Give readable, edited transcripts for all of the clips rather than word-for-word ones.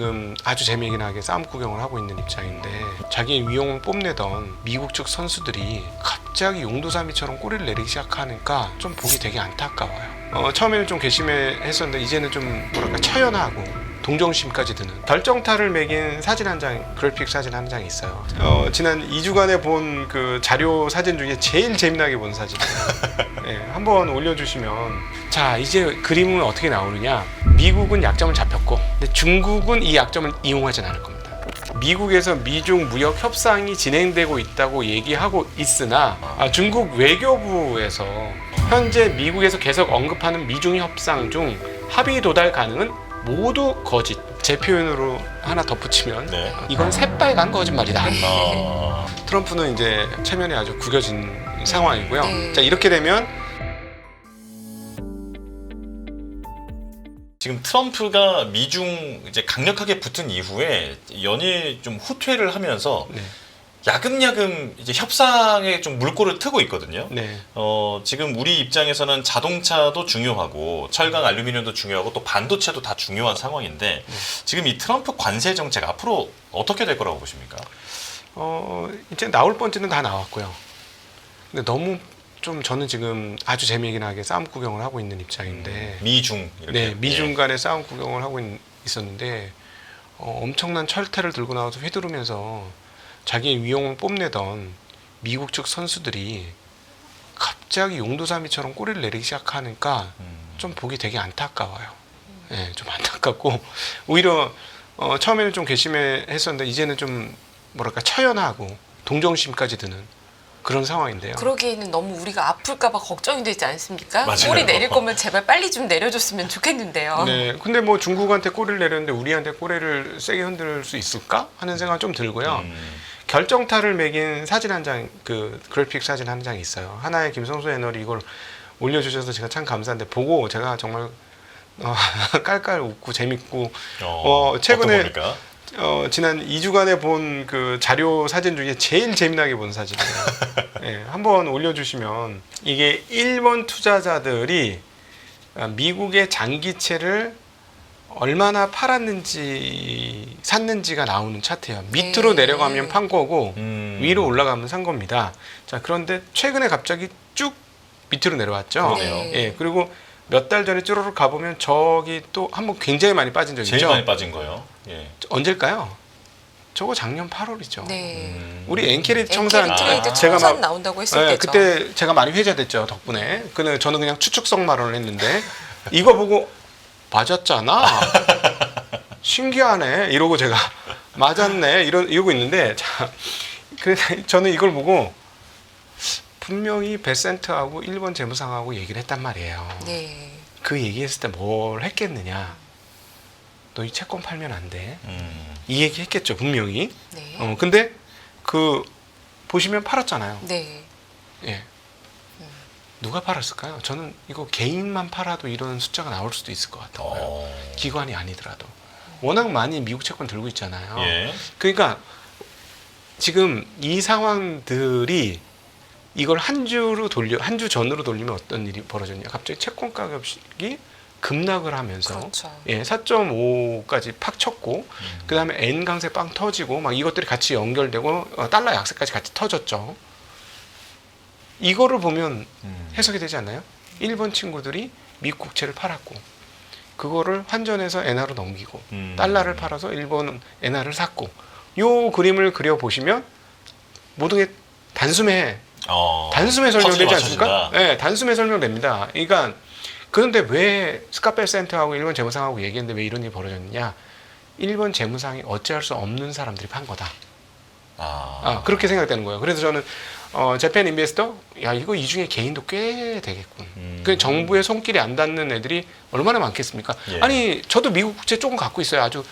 지금 아주 재미나게 싸움 구경을 하고 있는 입장인데 자기 위용을 뽐내던 미국 측 선수들이 갑자기 용두사미처럼 꼬리를 내리기 시작하니까 좀 보기 되게 안타까워요. 처음에는 좀 괘씸했었는데 이제는 좀 뭐랄까 처연하고 동정심까지 드는 결정타를 매긴 사진 한 장, 그래픽 사진 한 장이 있어요. 지난 2주간에 본 그 자료 사진 중에 제일 재미나게 본 사진이에요. 네, 한번 올려주시면 자 이제 그림은 어떻게 나오느냐. 미국은 약점을 잡혔고 근데 중국은 이 약점을 이용하진 않을 겁니다. 미국에서 미중 무역 협상이 진행되고 있다고 얘기하고 있으나 중국 외교부에서 현재 미국에서 계속 언급하는 미중 협상 중 합의 도달 가능은 모두 거짓. 제 표현으로 하나 덧붙이면 네. 이건 새빨간 거짓말이다. 트럼프는 이제 체면이 아주 구겨진 상황이고요. 네. 자 이렇게 되면 지금 트럼프가 미중 이제 강력하게 붙은 이후에 연일 좀 후퇴를 하면서 네. 야금야금 이제 협상에 좀 물꼬를 트고 있거든요. 네. 지금 우리 입장에서는 자동차도 중요하고 철강, 알루미늄도 중요하고 또 반도체도 다 중요한 상황인데 지금 이 트럼프 관세 정책 앞으로 어떻게 될 거라고 보십니까? 이제 나올 번째는 다 나왔고요. 근데 너무 좀 저는 지금 아주 재미나게 싸움 구경을 하고 있는 입장인데 미중 이렇게. 네, 미중 간의 싸움 구경을 하고 있었는데 엄청난 철퇴를 들고 나와서 휘두르면서 자기 위용을 뽐내던 미국 측 선수들이 갑자기 용두사미처럼 꼬리를 내리기 시작하니까 좀 보기 되게 안타까워요. 네, 좀 안타깝고 오히려 처음에는 좀 괘씸했었는데 이제는 좀 뭐랄까 처연하고 동정심까지 드는 그런 상황인데요. 그러기에는 너무 우리가 아플까봐 걱정이 되지 않습니까? 맞아요. 꼬리 내릴 거면 제발 빨리 좀 내려줬으면 좋겠는데요. 네, 근데 뭐 중국한테 꼬리를 내렸는데 우리한테 꼬리를 세게 흔들 수 있을까 하는 생각 좀 들고요. 결정타를 매긴 사진 한 장, 그 그래픽 사진 한 장이 있어요. 하나의 김성수 애널이 이걸 올려주셔서 제가 참 감사한데 보고 제가 정말 깔깔 웃고 재밌고 최근에 어떤 겁니까? 지난 2주간에 본 그 자료 사진 중에 제일 재미나게 본 사진이에요. 네, 한번 올려주시면 이게 일본 투자자들이 미국의 장기채를 얼마나 팔았는지 샀는지가 나오는 차트예요. 밑으로 내려가면 판 거고 위로 올라가면 산 겁니다. 자 그런데 최근에 갑자기 쭉 밑으로 내려왔죠. 그러네요. 예, 그리고 몇 달 전에 쭈루룩 가보면 저기 또 한번 굉장히 많이 빠진 적이 제일 있죠. 많이 빠진 거요. 예. 언제일까요? 저거 작년 8월이죠. 네. 우리 엔캐리 청산 트레이드 제가 청산 막 나온다고 했을 네, 때죠. 그때 제가 많이 회자됐죠 덕분에. 근데 저는 그냥 추측성 발언을 했는데 이거 보고 맞았잖아. 신기하네. 이러고 제가 맞았네. 이러고 있는데 자, 저는 이걸 보고 분명히 베센트하고 일본 재무상하고 얘기를 했단 말이에요. 네. 그 얘기했을 때 뭘 했겠느냐. 너 이 채권 팔면 안 돼. 이 얘기 했겠죠 분명히. 네. 근데 그 보시면 팔았잖아요. 네. 예. 누가 팔았을까요? 저는 이거 개인만 팔아도 이런 숫자가 나올 수도 있을 것 같아요. 기관이 아니더라도. 워낙 많이 미국 채권 들고 있잖아요. 예. 그러니까 지금 이 상황들이 이걸 한 주 전으로 돌리면 어떤 일이 벌어졌냐. 갑자기 채권 가격이 급락을 하면서 그렇죠. 예, 4.5까지 팍 쳤고 그다음에 N 강세 빵 터지고 막 이것들이 같이 연결되고 달러 약세까지 같이 터졌죠. 이거를 보면 해석이 되지 않나요? 일본 친구들이 미국 국채를 팔았고 그거를 환전해서 엔화로 넘기고 달러를 팔아서 일본 엔화를 샀고 요 그림을 그려 보시면 모든 게 단숨에 설명되지 않습니까? 네, 단숨에 설명됩니다. 그러니까 그런데 왜 스카펠 센터하고 일본 재무상하고 얘기했는데 왜 이런 일이 벌어졌느냐? 일본 재무상이 어찌할 수 없는 사람들이 판 거다. 그렇게 생각되는 거예요. 그래서 저는 재팬 인베스터 야 이거 이 중에 개인도 꽤 되겠군. 그 정부의 손길이 안 닿는 애들이 얼마나 많겠습니까? 예. 아니 저도 미국 국채 조금 갖고 있어요. 아주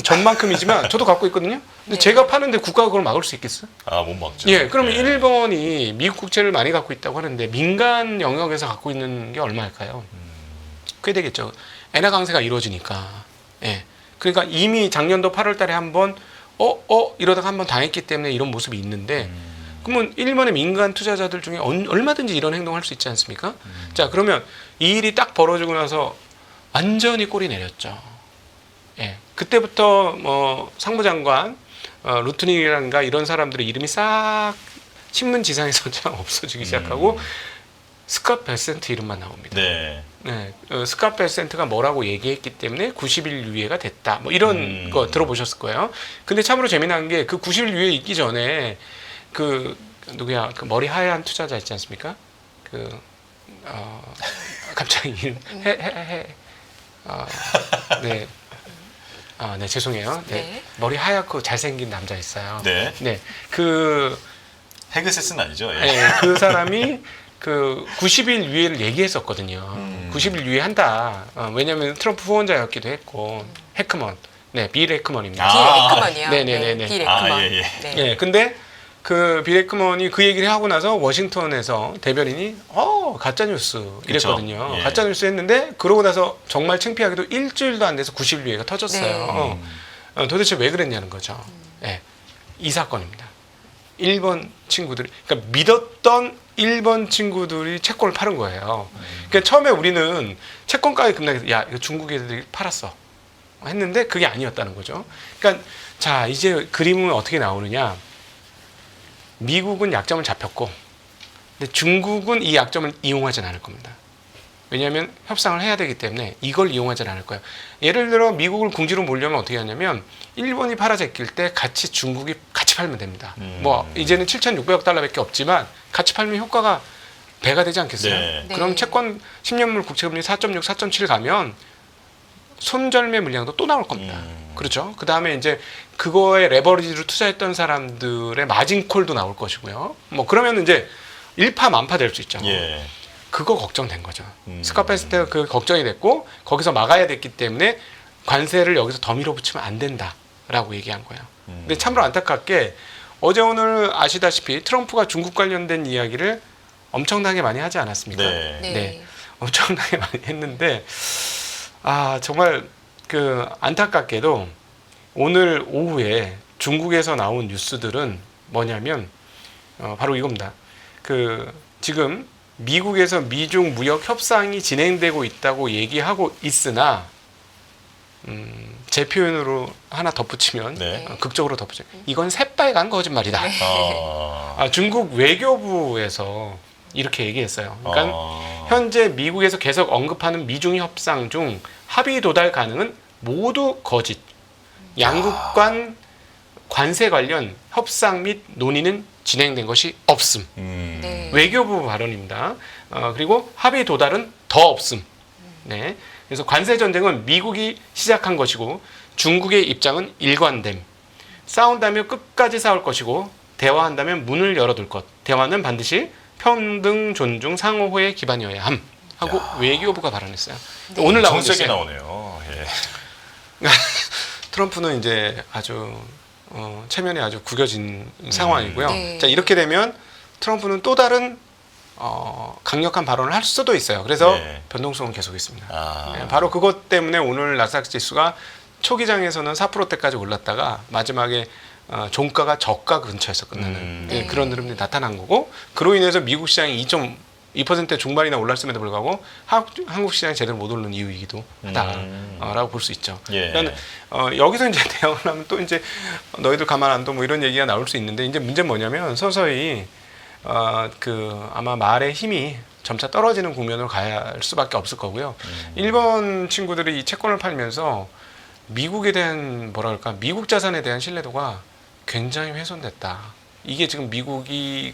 전만큼이지만 저도 갖고 있거든요. 근데 네. 제가 파는데 국가가 그걸 막을 수 있겠어요? 못 막죠. 예, 그러면 예. 일본이 미국 국채를 많이 갖고 있다고 하는데 민간 영역에서 갖고 있는 게 얼마일까요? 꽤 되겠죠. 엔화 강세가 이루어지니까. 예. 그러니까 이미 작년도 8월 달에 한번 이러다가 한번 당했기 때문에 이런 모습이 있는데 그러면 일본의 민간 투자자들 중에 얼마든지 이런 행동을 할 수 있지 예. 그때부터 뭐 상무장관, 루트닉이라든가 이런 사람들의 이름이 싹 신문 지상에서 없어지기 시작하고 스캇 베센트 이름만 나옵니다. 네. 네, 스캇 베센트가 뭐라고 얘기했기 때문에 90일 유예가 됐다. 뭐 이런 거 들어보셨을 거예요. 근데 참으로 재미난 게 그 90일 유예 있기 전에 그 누구야 그 머리 하얀 투자자 있지 않습니까? 그 갑자기 이름 네. 네, 죄송해요. 네. 네. 머리 하얗고 잘생긴 남자 있어요. 네. 네. 그 헤그세스는 아니죠? 예. 네, 그 사람이 그 90일 유예를 얘기했었거든요. 90일 유예한다. 왜냐하면 트럼프 후원자였기도 했고 해크먼, 네, 빌 해크먼입니다. 빌 에크먼이요. 네네네네. 빌 에크먼. 예, 예. 네. 네, 근데 그 빌 해크먼이 그 얘기를 하고 나서 워싱턴에서 대변인이 가짜 뉴스 이랬거든요. 그쵸. 예. 가짜 뉴스 했는데 그러고 나서 정말 창피하게도 일주일도 안 돼서 90일 유예가 터졌어요. 도대체 왜 그랬냐는 거죠. 네, 이 사건입니다. 일본 친구들이 그러니까 믿었던 일본 친구들이 채권을 파는 거예요. 그러니까 처음에 우리는 채권가에 급락해서 야 이거 중국 애들이 팔았어 했는데 그게 아니었다는 거죠. 그러니까 자 이제 그림은 어떻게 나오느냐? 미국은 약점을 잡혔고, 근데 중국은 이 약점을 이용하진 않을 겁니다. 왜냐하면 협상을 해야 되기 때문에 이걸 이용하진 않을 거예요. 예를 들어 미국을 궁지로 몰려면 어떻게 하냐면 일본이 팔아제낄 때 같이 중국이 같이 팔면 됩니다. 뭐 이제는 7,600억 달러밖에 없지만 같이 팔면 효과가 배가 되지 않겠어요? 네. 네. 그럼 채권 10년물 국채금리 4.6, 4.7 가면 손절매 물량도 또 나올 겁니다. 그렇죠? 그 다음에 이제 그거에 레버리지로 투자했던 사람들의 마진콜도 나올 것이고요. 뭐 그러면 이제 일파만파 될 수 있죠. 예. 그거 걱정된 거죠. 스캇 베센트가 그 걱정이 됐고 거기서 막아야 됐기 때문에 관세를 여기서 더 밀어붙이면 안 된다라고 얘기한 거예요. 근데 참으로 안타깝게 어제 오늘 아시다시피 트럼프가 중국 관련된 이야기를 엄청나게 많이 하지 않았습니까? 네. 네. 네. 엄청나게 많이 했는데 정말 그 안타깝게도 오늘 오후에 중국에서 나온 뉴스들은 뭐냐면 바로 이겁니다. 그 지금 미국에서 미중 무역 협상이 진행되고 있다고 얘기하고 있으나 제 표현으로 하나 덧붙이면 네. 극적으로 덧붙여 이건 새빨간 거짓말이다. 중국 외교부에서 이렇게 얘기했어요. 그러니까 현재 미국에서 계속 언급하는 미중 협상 중 합의 도달 가능은 모두 거짓. 양국 간 관세 관련 협상 및 논의는 진행된 것이 없음. 네. 외교부 발언입니다. 그리고 합의 도달은 더 없음. 네. 그래서 관세 전쟁은 미국이 시작한 것이고 중국의 입장은 일관됨. 싸운다면 끝까지 싸울 것이고 대화한다면 문을 열어둘 것. 대화는 반드시 평등, 존중, 상호호에 기반이어야 함. 하고 외교부가 발언했어요. 네. 오늘 나온 정세게 뉴스에 나오네요. 예. 트럼프는 이제 아주 체면이 아주 구겨진 상황이고요. 네. 자 이렇게 되면 트럼프는 또 다른 강력한 발언을 할 수도 있어요. 그래서 네. 변동성은 계속 있습니다. 아. 네, 바로 그것 때문에 오늘 나스닥 지수가 초기장에서는 4%대까지 올랐다가 마지막에 종가가 저가 근처에서 끝나는 네. 그런 흐름이 나타난 거고 그로 인해서 미국 시장이 2% 중반이나 올랐음에도 불구하고 한국 시장이 제대로 못 오르는 이유이기도 하다라고 볼 수 있죠. 예. 그러니까 여기서 이제 대응을 하면 또 이제 너희들 가만 안 둬 뭐 이런 얘기가 나올 수 있는데 이제 문제는 뭐냐면 서서히 아마 말의 힘이 점차 떨어지는 국면으로 가야 할 수밖에 없을 거고요. 일본 친구들이 이 채권을 팔면서 미국에 대한 미국 자산에 대한 신뢰도가 굉장히 훼손됐다. 이게 지금 미국이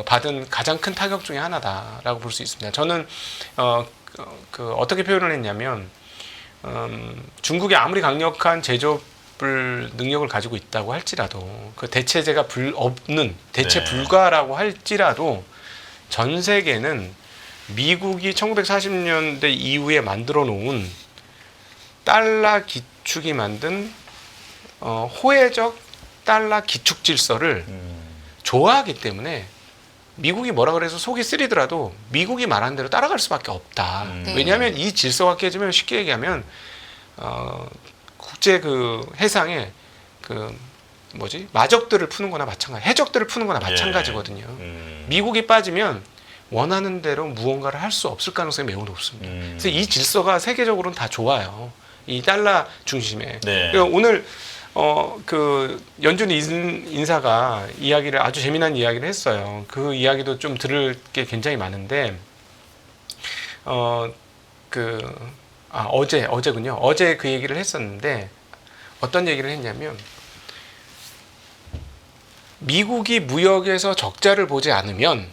받은 가장 큰 타격 중에 하나다라고 볼 수 있습니다. 저는 어떻게 표현을 했냐면 중국이 아무리 강력한 제조업을 능력을 가지고 있다고 할지라도 그 대체제가 없는 대체 네. 불가라고 할지라도 전 세계는 미국이 1940년대 이후에 만들어 놓은 달러 기축이 만든 호혜적 달러 기축 질서를 좋아하기 때문에 미국이 뭐라 그래서 속이 쓰리더라도 미국이 말한 대로 따라갈 수밖에 없다. 왜냐하면 이 질서가 깨지면 쉽게 얘기하면 국제 해상에 마적들을 푸는 거나 마찬가지, 해적들을 푸는 거나 마찬가지거든요. 미국이 빠지면 원하는 대로 무언가를 할 수 없을 가능성이 매우 높습니다. 그래서 이 질서가 세계적으로는 다 좋아요. 이 달러 중심에. 네. 그러니까 오늘 그 연준 인사가 이야기를 아주 재미난 이야기를 했어요. 그 이야기도 좀 들을 게 굉장히 많은데 어제군요. 어제 그 얘기를 했었는데 어떤 얘기를 했냐면 미국이 무역에서 적자를 보지 않으면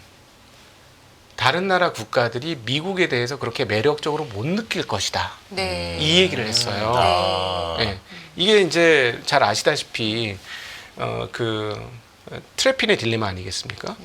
다른 나라 국가들이 미국에 대해서 그렇게 매력적으로 못 느낄 것이다. 네. 이 얘기를 했어요. 아. 네. 이게 이제 잘 아시다시피 그 트래핀의 딜레마 아니겠습니까?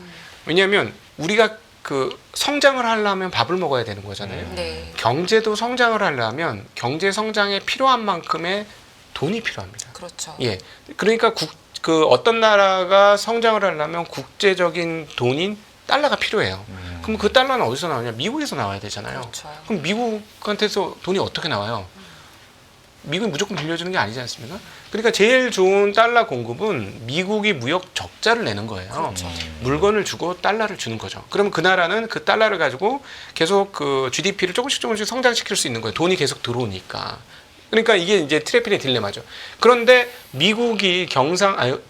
왜냐하면 우리가 그 성장을 하려면 밥을 먹어야 되는 거잖아요. 네. 경제도 성장을 하려면 경제 성장에 필요한 만큼의 돈이 필요합니다. 그렇죠. 예, 그러니까 그 어떤 나라가 성장을 하려면 국제적인 돈인 달러가 필요해요. 그럼 그 달러는 어디서 나오냐? 미국에서 나와야 되잖아요. 그렇죠. 그럼 미국한테서 돈이 어떻게 나와요? 미국이 무조건 빌려주는 게 아니지 않습니까? 그러니까 제일 좋은 달러 공급은 미국이 무역 적자를 내는 거예요. 그렇죠. 물건을 주고 달러를 주는 거죠. 그러면 그 나라는 그 달러를 가지고 계속 그 GDP를 조금씩 성장시킬 수 있는 거예요. 돈이 계속 들어오니까. 그러니까 이게 이제 트래핀의 딜레마죠. 그런데 미국이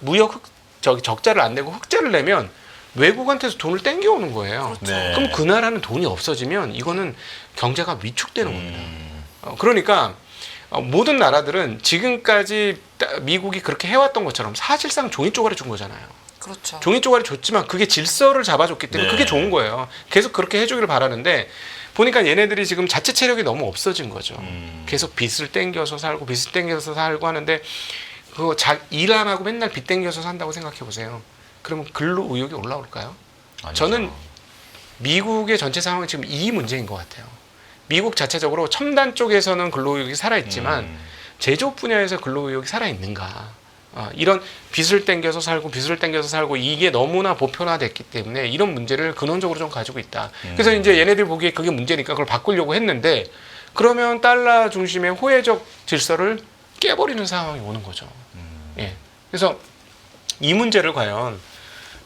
무역 적자를 안 내고 흑자를 내면 외국한테서 돈을 땡겨오는 거예요. 네. 그럼 그 나라는 돈이 없어지면 이거는 경제가 위축되는 겁니다. 그러니까 모든 나라들은 지금까지 미국이 그렇게 해왔던 것처럼 사실상 종이 쪼가리 준 거잖아요. 그렇죠. 종이 쪼가리 줬지만 그게 질서를 잡아줬기 때문에 네. 그게 좋은 거예요. 계속 그렇게 해주기를 바라는데 보니까 얘네들이 지금 자체 체력이 너무 없어진 거죠. 계속 빚을 땡겨서 살고 빚을 땡겨서 살고 하는데 그거 일 안 하고 맨날 빚 땡겨서 산다고 생각해 보세요. 그러면 근로 의욕이 올라올까요? 아니죠. 저는 미국의 전체 상황은 지금 이 문제인 것 같아요. 미국 자체적으로 첨단 쪽에서는 근로의욕이 살아있지만 제조업 분야에서 근로의욕이 살아있는가. 이런 빚을 땡겨서 살고 이게 너무나 보편화됐기 때문에 이런 문제를 근원적으로 좀 가지고 있다. 그래서 이제 얘네들 보기에 그게 문제니까 그걸 바꾸려고 했는데 그러면 달러 중심의 호혜적 질서를 깨버리는 상황이 오는 거죠. 예. 그래서 이 문제를 과연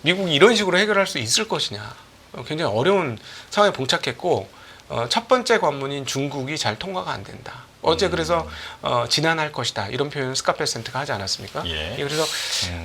미국이 이런 식으로 해결할 수 있을 것이냐. 굉장히 어려운 상황에 봉착했고 첫 번째 관문인 중국이 잘 통과가 안 된다. 어제 그래서 진안할 것이다 이런 표현을 스카펠센트가 하지 않았습니까? 예. 그래서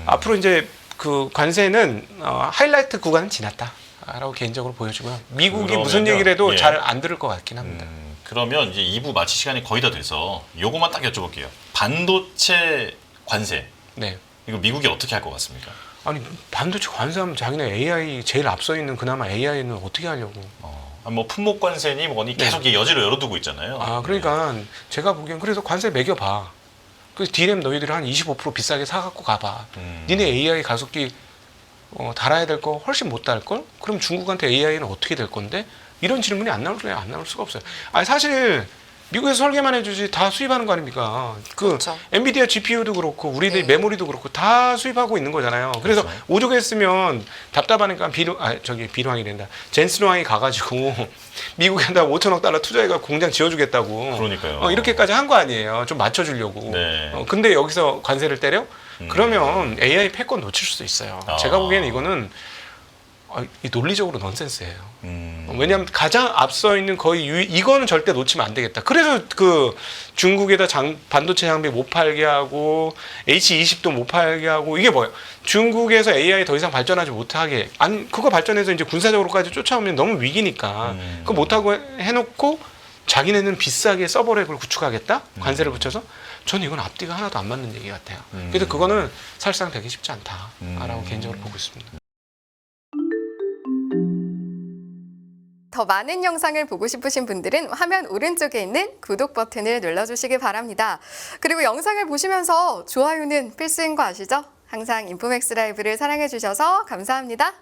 앞으로 이제 그 관세는 하이라이트 구간은 지났다라고 개인적으로 보여지고요. 미국이 무슨 그러면요. 얘기를 해도 예. 잘 안 들을 것 같긴 합니다. 그러면 이제 2부 마칠 시간이 거의 다 돼서 요거만 딱 여쭤볼게요. 반도체 관세 네. 이거 미국이 어떻게 할 것 같습니까? 아니 반도체 관세하면 자기네 AI 제일 앞서 있는 그나마 AI는 어떻게 하려고? 뭐 품목 관세니 뭐니 계속 이게 여지를 열어두고 있잖아요. 그러니까 제가 보기엔 그래서 관세 매겨봐. 그 D램 너희들이 한 25% 비싸게 사갖고 가봐. 니네 AI 가속기 달아야 될 거 훨씬 못 달 걸? 그럼 중국한테 AI는 어떻게 될 건데? 이런 질문이 안 나올 수가 없어요. 아니 사실 미국에서 설계만 해주지 다 수입하는 거 아닙니까? 그렇죠. 엔비디아 GPU도 그렇고 우리들 네. 메모리도 그렇고 다 수입하고 있는 거잖아요. 그래서 그렇죠. 오죽했으면 답답하니까 비루항이 된다. 젠슨 왕이 가가지고 미국에다 5천억 달러 투자해가 공장 지어주겠다고. 그러니까요. 이렇게까지 한 거 아니에요. 좀 맞춰주려고. 네. 근데 여기서 관세를 때려? 그러면 AI 패권 놓칠 수도 있어요. 제가 보기에는 이거는 이 논리적으로 넌센스예요. 왜냐하면 가장 앞서 있는 이거는 절대 놓치면 안 되겠다. 그래서 그 중국에다 반도체 장비 못 팔게 하고 H20도 못 팔게 하고 이게 뭐예요? 중국에서 AI 더 이상 발전하지 못하게 그거 발전해서 이제 군사적으로까지 쫓아오면 너무 위기니까 그거 못하고 해놓고 자기네는 비싸게 서버렉을 구축하겠다? 관세를 붙여서? 저는 이건 앞뒤가 하나도 안 맞는 얘기 같아요. 그래서 그거는 사실상 되기 쉽지 않다라고 개인적으로 보고 있습니다. 더 많은 영상을 보고 싶으신 분들은 화면 오른쪽에 있는 구독 버튼을 눌러주시기 바랍니다. 그리고 영상을 보시면서 좋아요는 필수인 거 아시죠? 항상 인포맥스 라이브를 사랑해주셔서 감사합니다.